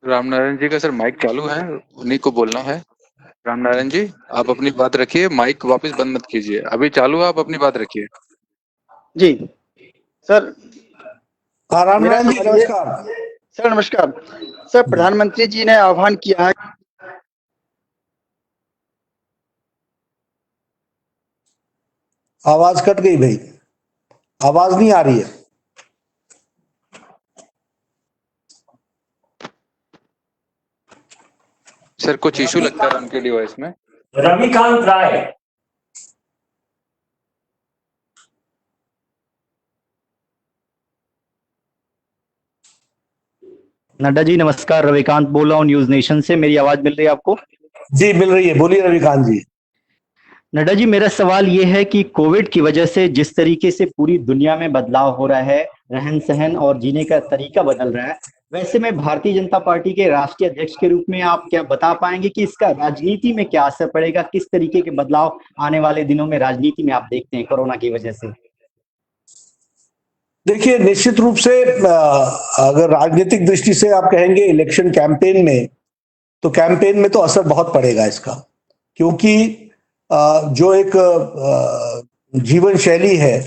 रामनारायण जी का सर माइक चालू है, उन्हीं को बोलना है। रामनारायण जी आप अपनी बात रखिए, माइक वापस बंद मत कीजिए, अभी चालू है, आप अपनी बात रखिए। जी सर, रामनारायण जी नमस्कार। सर नमस्कार। सर, प्रधानमंत्री जी ने आह्वान किया है। आवाज कट गई भाई, आवाज नहीं आ रही है। सर कुछ इशू लगता है उनके डिवाइस में। रविकांत राय। नड्डा जी नमस्कार, रविकांत बोल रहा हूँ न्यूज नेशन से। मेरी आवाज मिल रही है आपको? जी मिल रही है, बोलिए रविकांत जी। नड्डा जी, मेरा सवाल ये है कि कोविड की वजह से जिस तरीके से पूरी दुनिया में बदलाव हो रहा है, रहन सहन और जीने का तरीका बदल रहा है, वैसे में भारतीय जनता पार्टी के राष्ट्रीय अध्यक्ष के रूप में आप क्या बता पाएंगे कि इसका राजनीति में क्या असर पड़ेगा? किस तरीके के बदलाव आने वाले दिनों में राजनीति में आप देखते हैं कोरोना की वजह से? देखिए, निश्चित रूप से अगर राजनीतिक दृष्टि से आप कहेंगे इलेक्शन कैंपेन में, तो कैंपेन में तो असर बहुत पड़ेगा इसका, क्योंकि जो एक जीवन शैली है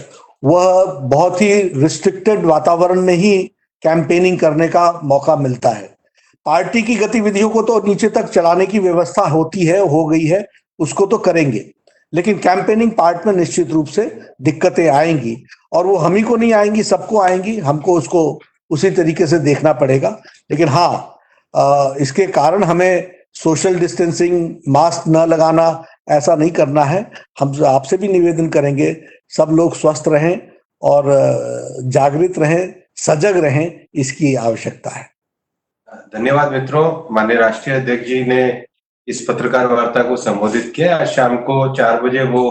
वह बहुत ही रिस्ट्रिक्टेड वातावरण में ही कैंपेनिंग करने का मौका मिलता है। पार्टी की गतिविधियों को तो नीचे तक चलाने की व्यवस्था होती है, हो गई है, उसको तो करेंगे, लेकिन कैंपेनिंग पार्ट में निश्चित रूप से दिक्कतें आएंगी, और वो हम ही को नहीं आएंगी, सबको आएंगी। हमको उसको उसी तरीके से देखना पड़ेगा। लेकिन हाँ, इसके कारण हमें सोशल डिस्टेंसिंग, मास्क न लगाना, ऐसा नहीं करना है। हम आपसे भी निवेदन करेंगे, सब लोग स्वस्थ रहें और जागृत रहें, सजग रहें, इसकी आवश्यकता है। धन्यवाद मित्रों। माननीय राष्ट्रीय अध्यक्ष जी ने इस पत्रकार वार्ता को संबोधित किया। आज शाम को 4 बजे वो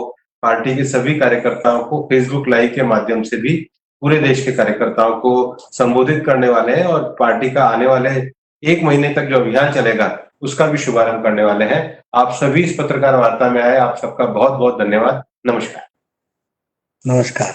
पार्टी के सभी कार्यकर्ताओं को फेसबुक लाइव के माध्यम से भी पूरे देश के कार्यकर्ताओं को संबोधित करने वाले हैं, और पार्टी का आने वाले 1 महीने तक जो अभियान चलेगा उसका भी शुभारंभ करने वाले हैं। आप सभी इस पत्रकार वार्ता में आए, आप सबका बहुत बहुत धन्यवाद। नमस्कार। नमस्कार।